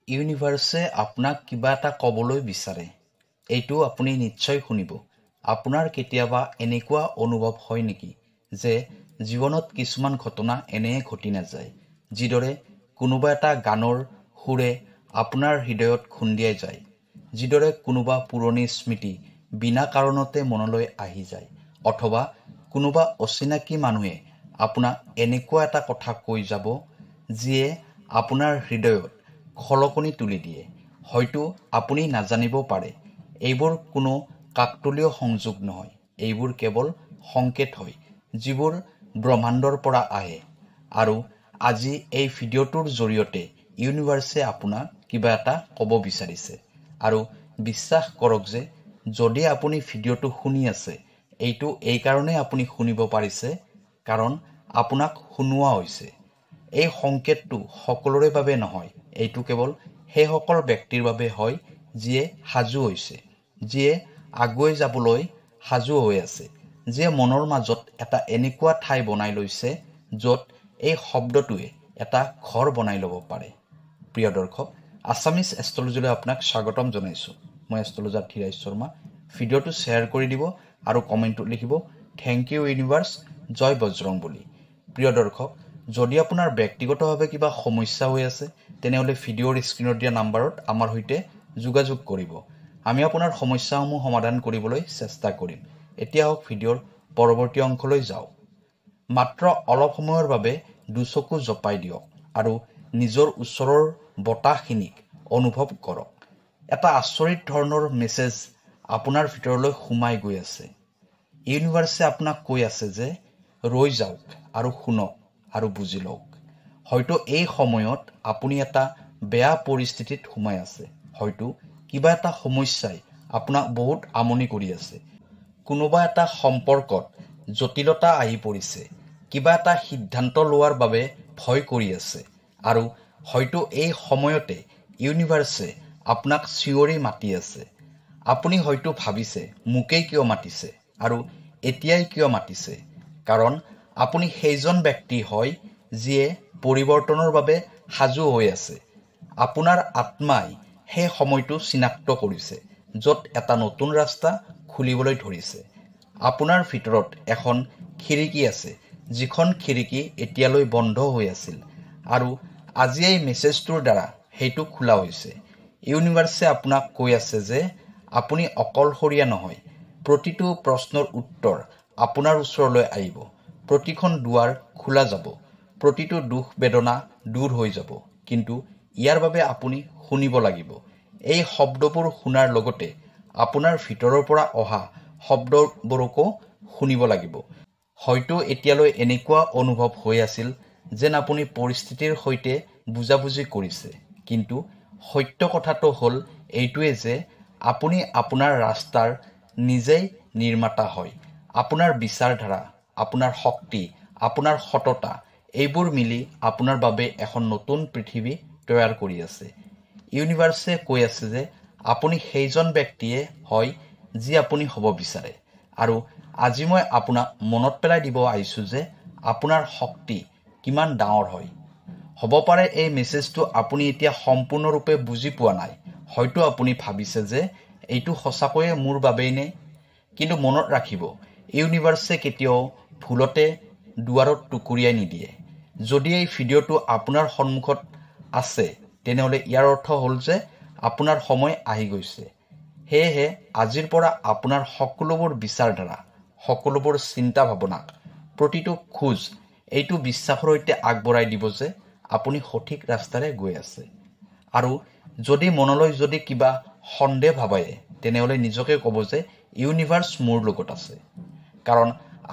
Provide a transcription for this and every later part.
ইউনিভাৰ্ছে আপোনাক কিবা এটা ক'বলৈ বিচাৰে। এইটো আপুনি নিশ্চয় শুনিব। আপোনাৰ কেতিয়াবা এনেকুৱা অনুভৱ হয় নেকি যে জীৱনত কিছুমান ঘটনা এনেয়ে ঘটি নাযায়, যিদৰে কোনোবা এটা গানৰ সুৰে আপোনাৰ হৃদয়ত খুন্দিয়াই যায়, যিদৰে কোনোবা পুৰণি স্মৃতি বিনা কাৰণতে মনলৈ আহি যায়, অথবা কোনোবা অচিনাকি মানুহে আপোনাক এনেকুৱা এটা কথা কৈ যাব যিয়ে আপোনাৰ হৃদয়ত খলকনি তুলি দিয়ে। হয়তো আপুনি নাজানিব পাৰে এইবোৰ কোনো কাকতলীয় সংযোগ নহয়, এইবোৰ কেৱল সংকেত হয় যিবোৰ ব্ৰহ্মাণ্ডৰ পৰা আহে। আৰু আজি এই ভিডিঅ'টোৰ জৰিয়তে ইউনিভাৰ্ছে আপোনাক কিবা এটা ক'ব বিচাৰিছে। আৰু বিশ্বাস কৰক যে যদি আপুনি ভিডিঅ'টো শুনি আছে, এইটো এইকাৰণে আপুনি শুনিব পাৰিছে কাৰণ আপোনাক শুনোৱা হৈছে। এই সংকেতটো সকলোৰে বাবে নহয়, এইটো কেৱল সেইসকল ব্যক্তিৰ বাবে হয় যিয়ে সাজু হৈছে, যিয়ে আগুৱাই যাবলৈ সাজু হৈ আছে, যিয়ে মনৰ মাজত এটা এনেকুৱা ঠাই বনাই লৈছে য'ত এই শব্দটোৱে এটা ঘৰ বনাই ল'ব পাৰে। প্ৰিয় দৰ্শক, আছামিজ এষ্ট্ৰলজীলৈ আপোনাক স্বাগতম জনাইছোঁ। মই এষ্ট্ৰলজাৰ ধীৰাজ শৰ্মা। ভিডিঅ'টো শ্বেয়াৰ কৰি দিব আৰু কমেণ্টত লিখিব থেংক ইউ ইউনিভাৰ্ছ, জয় বজৰং বুলি। প্ৰিয় দৰ্শক, যদি আপোনাৰ ব্যক্তিগতভাৱে কিবা সমস্যা হৈ আছে তেনেহ'লে ভিডিঅ'ৰ স্ক্ৰীণত দিয়া নাম্বাৰত আমাৰ সৈতে যোগাযোগ কৰিব। আমি আপোনাৰ সমস্যাসমূহ সমাধান কৰিবলৈ চেষ্টা কৰিম। এতিয়া হওক ভিডিঅ'ৰ পৰৱৰ্তী অংশলৈ যাওঁ। মাত্ৰ অলপ সময়ৰ বাবে দুচকু জপাই দিয়ক আৰু নিজৰ ওচৰৰ বতাহখিনিক অনুভৱ কৰক। এটা আচৰিত ধৰণৰ মেছেজ আপোনাৰ ভিতৰলৈ সোমাই গৈ আছে। ইউনিভাৰ্ছে আপোনাক কৈ আছে যে ৰৈ যাওক আৰু শুনক আৰু বুজি লওক। হয়তো এই সময়ত আপুনি এটা বেয়া পৰিস্থিতিত সোমাই আছে। হয়তো কিবা এটা সমস্যাই আপোনাক বহুত আমনি কৰি আছে। কোনোবা এটা সম্পৰ্কত জটিলতা আহি পৰিছে, কিবা এটা সিদ্ধান্ত লোৱাৰ বাবে ভয় কৰি আছে। আৰু হয়তো এই সময়তে ইউনিভাৰ্ছে আপোনাক চিঞৰি মাতি আছে। আপুনি হয়তো ভাবিছে মোকেই কিয় মাতিছে আৰু এতিয়াই কিয় মাতিছে, কাৰণ আপুনি সেইজন ব্যক্তি হয় যিয়ে পৰিৱৰ্তনৰ বাবে সাজু হৈ আছে। আপোনাৰ আত্মাই সেই সময়টো চিনাক্ত কৰিছে য'ত এটা নতুন ৰাস্তা খুলিবলৈ ধৰিছে। আপোনাৰ ভিতৰত এখন খিৰিকী আছে, যিখন খিৰিকী এতিয়ালৈ বন্ধ হৈ আছিল, আৰু আজি এই মেছেজটোৰ দ্বাৰা সেইটো খোলা হৈছে। ইউনিভাৰ্ছে আপোনাক কৈ আছে যে আপুনি অকলশৰীয়া নহয়। প্ৰতিটো প্ৰশ্নৰ উত্তৰ আপোনাৰ ওচৰলৈ আহিব, প্ৰতিখন দুৱাৰ খোলা যাব, প্ৰতিটো দুখ বেদনা দূৰ হৈ যাব। কিন্তু ইয়াৰ বাবে আপুনি শুনিব লাগিব। এই শব্দবোৰ শুনাৰ লগতে আপোনাৰ ভিতৰৰ পৰা অহা শব্দবোৰকো শুনিব লাগিব। হয়তো এতিয়ালৈ এনেকুৱা অনুভৱ হৈ আছিল যেন আপুনি পৰিস্থিতিৰ সৈতে বুজাবুজি কৰিছে, কিন্তু সত্য কথাটো হ'ল এইটোৱে যে আপুনি আপোনাৰ ৰাস্তাৰ নিজেই নিৰ্মাতা হয়। আপোনাৰ বিচাৰধাৰা, আপোনাৰ শক্তি, আপোনাৰ সততা, এইবোৰ মিলি আপোনাৰ বাবে এখন নতুন পৃথিৱী তৈয়াৰ কৰি আছে। ইউনিভাৰ্ছে কৈ আছে যে আপুনি সেইজন ব্যক্তিয়ে হয় যি আপুনি হ'ব বিচাৰে। আৰু আজি মই আপোনাক মনত পেলাই দিব আহিছোঁ যে আপোনাৰ শক্তি কিমান ডাঙৰ হয়। হ'ব পাৰে এই মেছেজটো আপুনি এতিয়া সম্পূৰ্ণৰূপে বুজি পোৱা নাই। হয়তো আপুনি ভাবিছে যে এইটো সঁচাকৈয়ে মোৰ বাবেই নে? কিন্তু মনত ৰাখিব, ইউনিভাৰ্ছে কেতিয়াও ভুলতে দুৱাৰত টুকুৰিয়াই নিদিয়ে। যদি এই ভিডিঅ'টো আপোনাৰ সন্মুখত আছে তেনেহ'লে ইয়াৰ অৰ্থ হ'ল যে আপোনাৰ সময় আহি গৈছে। সেয়েহে আজিৰ পৰা আপোনাৰ সকলোবোৰ বিচাৰধাৰা, সকলোবোৰ চিন্তা ভাৱনাক, প্ৰতিটো খোজ এইটো বিশ্বাসৰ সৈতে আগবঢ়াই দিব যে আপুনি সঠিক ৰাস্তাৰে গৈ আছে। আৰু যদি মনলৈ যদি কিবা সন্দেহ ভাবায়ে তেনেহ'লে নিজকে ক'ব যে ইউনিভাৰ্ছ মোৰ লগত আছে। কাৰণ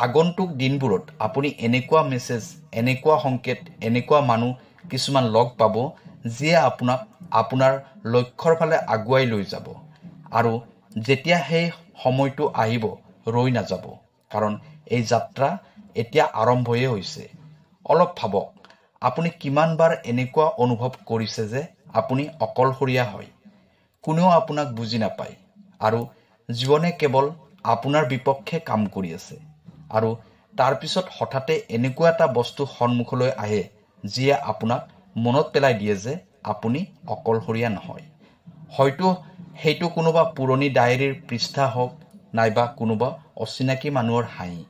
আগন্তুক দিনবোৰত আপুনি এনেকুৱা মেছেজ, এনেকুৱা সংকেত, এনেকুৱা মানুহ কিছুমান লগ পাব যিয়ে আপোনাক আপোনাৰ লক্ষ্যৰ ফালে আগুৱাই লৈ যাব। আৰু যেতিয়া সেই সময়টো আহিব, ৰৈ নাযাব, কাৰণ এই যাত্ৰা এতিয়া আৰম্ভহে হৈছে। অলপ ভাবক, আপুনি কিমানবাৰ এনেকুৱা অনুভৱ কৰিছে যে আপুনি অকলশৰীয়া হয়, কোনেও আপোনাক বুজি নাপায়, আৰু জীৱনে কেৱল আপোনাৰ বিপক্ষে কাম কৰি আছে। আৰু তাৰপিছত হঠাতে এনেকুৱা এটা বস্তু সন্মুখলৈ আহে যিয়ে আপোনাক মনত পেলাই দিয়ে যে আপুনি অকলশৰীয়া নহয়। হয়তো সেইটো কোনোবা পুৰণি ডায়েৰীৰ পৃষ্ঠা হওক নাইবা কোনোবা অচিনাকি মানুহৰ হাঁহি।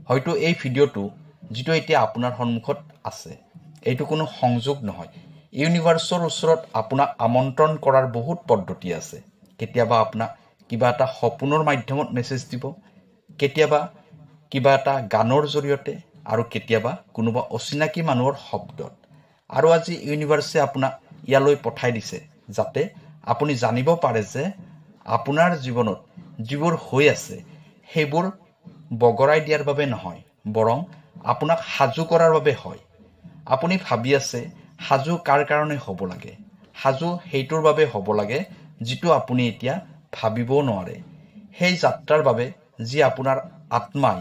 হয়তো এই ভিডিঅ'টো যিটো এতিয়া আপোনাৰ সন্মুখত আছে এইটো কোনো সংযোগ নহয়। ইউনিভাৰ্ছৰ ওচৰত আপোনাক আমন্ত্ৰণ কৰাৰ বহুত পদ্ধতি আছে। কেতিয়াবা আপোনাক কিবা এটা সপোনৰ মাধ্যমত মেছেজ দিব, কেতিয়াবা কিবা এটা গানৰ জৰিয়তে, আৰু কেতিয়াবা কোনোবা অচিনাকি মানুহৰ শব্দত। আৰু আজি ইউনিভাৰ্ছে আপোনাক ইয়ালৈ পঠাই দিছে যাতে আপুনি জানিব পাৰে যে আপোনাৰ জীৱনত যিবোৰ হৈ আছে সেইবোৰ বগৰাই দিয়াৰ বাবে নহয়, বৰং আপোনাক সাজু কৰাৰ বাবে হয়। আপুনি ভাবি আছে সাজু কাৰ কাৰণে হ'ব লাগে? সাজু সেইটোৰ বাবে হ'ব লাগে যিটো আপুনি এতিয়া ভাবিবও নোৱাৰে, সেই যাত্ৰাৰ বাবে যি আপোনাৰ আত্মাই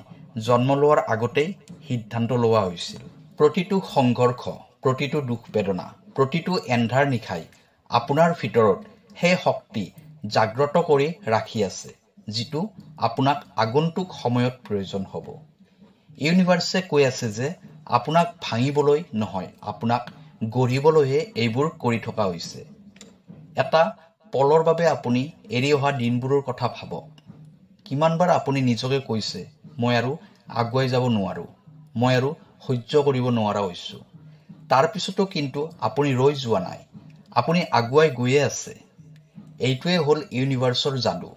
জন্ম লোৱাৰ আগতেই সিদ্ধান্ত লোৱা হৈছিল। প্ৰতিটো সংঘৰ্ষ, প্ৰতিটো দুখ বেদনা, প্ৰতিটো এন্ধাৰ নিশাই আপোনাৰ ভিতৰত সেই শক্তি জাগ্ৰত কৰি ৰাখি আছে যিটো আপোনাক আগন্তুক সময়ত প্ৰয়োজন হ'ব। ইউনিভাৰ্ছে কৈ আছে যে আপোনাক ভাঙিবলৈ নহয়, আপোনাক গঢ়িবলৈহে এইবোৰ কৰি থকা হৈছে। এটা পলৰ বাবে আপুনি এৰি অহা দিনবোৰৰ কথা ভাবক। কিমানবাৰ আপুনি নিজকে কৈছে মই আৰু আগুৱাই যাব নোৱাৰোঁ, মই আৰু সহ্য কৰিব নোৱাৰা হৈছোঁ। তাৰপিছতো কিন্তু আপুনি ৰৈ যোৱা নাই, আপুনি আগুৱাই গৈয়ে আছে। এইটোৱে হ'ল ইউনিভাৰ্ছৰ যাদু।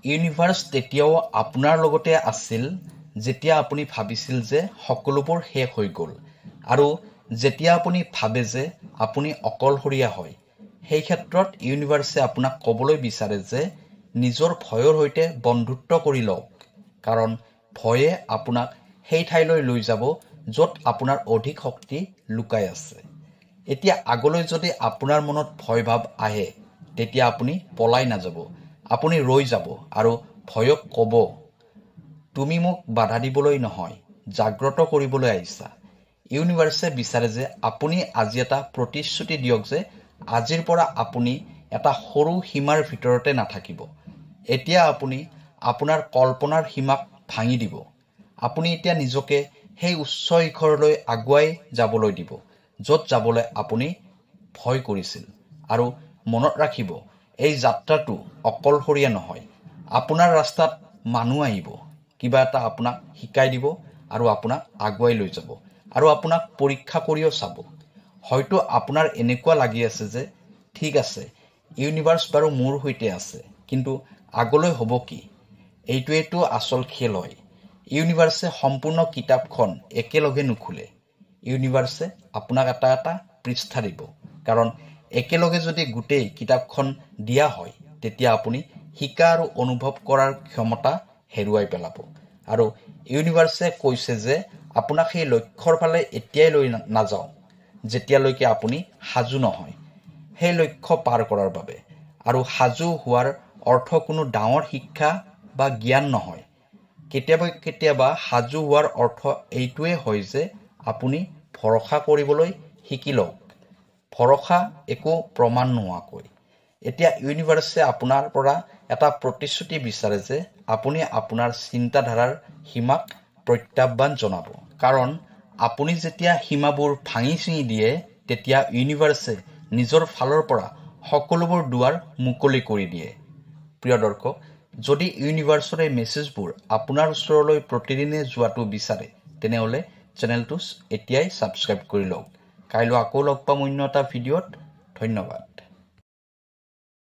ইউনিভাৰ্ছ তেতিয়াও আপোনাৰ লগতে আছিল যেতিয়া আপুনি ভাবিছিল যে সকলোবোৰ শেষ হৈ গ'ল, আৰু যেতিয়া আপুনি ভাবে যে আপুনি অকলশৰীয়া হয়। সেই ক্ষেত্ৰত ইউনিভাৰ্ছে আপোনাক ক'বলৈ বিচাৰে যে নিজৰ ভয়ৰ সৈতে বন্ধুত্ব কৰি লওক, কাৰণ ভয়ে আপোনাক সেই ঠাইলৈ লৈ যাব য'ত আপোনাৰ অধিক শক্তি লুকাই আছে। এতিয়া আগলৈ যদি আপোনাৰ মনত ভয় ভাৱ আহে তেতিয়া আপুনি পলাই নাযাব, আপুনি ৰৈ যাব আৰু ভয়ক ক'ব তুমি মোক বাধা দিবলৈ নহয়, জাগ্ৰত কৰিবলৈ আহিছা। ইউনিভাৰ্ছে বিচাৰে যে আপুনি আজি এটা প্ৰতিশ্ৰুতি দিয়ক যে আজিৰ পৰা আপুনি এটা সৰু সীমাৰ ভিতৰতে নাথাকিব। এতিয়া আপুনি আপোনাৰ কল্পনাৰ সীমাক ভাঙি দিব। আপুনি এতিয়া নিজকে সেই উচ্চ শিখৰলৈ আগুৱাই যাবলৈ দিব য'ত যাবলৈ আপুনি ভয় কৰিছিল। আৰু মনত ৰাখিব, এই যাত্ৰাটো অকলশৰীয়া নহয়। আপোনাৰ ৰাস্তাত মানুহ আহিব, কিবা এটা আপোনাক শিকাই দিব আৰু আপোনাক আগুৱাই লৈ যাব আৰু আপোনাক পৰীক্ষা কৰিও চাব। হয়তো আপোনাৰ এনেকুৱা লাগি আছে যে ঠিক আছে, ইউনিভাৰ্ছ বাৰু মোৰ সৈতে আছে, কিন্তু আগলৈ হ'ব কি? এইটোৱেতো আচল খেল হয়। ইউনিভাৰ্ছে সম্পূৰ্ণ কিতাপখন একেলগে নুখুলে। ইউনিভাৰ্ছে আপোনাক এটা এটা পৃষ্ঠা দিব, কাৰণ একেলগে যদি গোটেই কিতাপখন দিয়া হয় তেতিয়া আপুনি শিকা আৰু অনুভৱ কৰাৰ ক্ষমতা হেৰুৱাই পেলাব। আৰু ইউনিভাৰ্ছে কৈছে যে আপোনাক সেই লক্ষ্যৰ ফালে এতিয়াই লৈ নাযাওঁ যেতিয়ালৈকে আপুনি সাজু নহয় সেই লক্ষ্য পাৰ কৰাৰ বাবে। আৰু সাজু হোৱাৰ অৰ্থ কোনো ডাঙৰ শিক্ষা বা জ্ঞান নহয়। কেতিয়াবা কেতিয়াবা সাজু হোৱাৰ অৰ্থ এইটোৱে হয় যে আপুনি ভৰসা কৰিবলৈ শিকি লওক, ভৰসা একো প্ৰমাণ নোহোৱাকৈ। এতিয়া ইউনিভাৰ্ছে আপোনাৰ পৰা এটা প্ৰতিশ্ৰুতি বিচাৰে যে আপুনি আপোনাৰ চিন্তাধাৰাৰ সীমাক প্ৰত্যাহ্বান জনাব, কাৰণ আপুনি যেতিয়া সীমাবোৰ ভাঙি চিঙি দিয়ে তেতিয়া ইউনিভাৰ্ছে নিজৰ ফালৰ পৰা সকলোবোৰ দুৱাৰ মুকলি কৰি দিয়ে। প্ৰিয় দৰ্শক, যদি ইউনিভাৰ্ছৰ এই মেছেজবোৰ আপোনাৰ ওচৰলৈ প্ৰতিদিনে যোৱাটো বিচাৰে তেনেহ'লে চেনেলটো এতিয়াই ছাবস্ক্ৰাইব কৰি লওক। কাইলৈ আকৌ লগ পাম অন্য এটা ভিডিঅ'ত। ধন্যবাদ।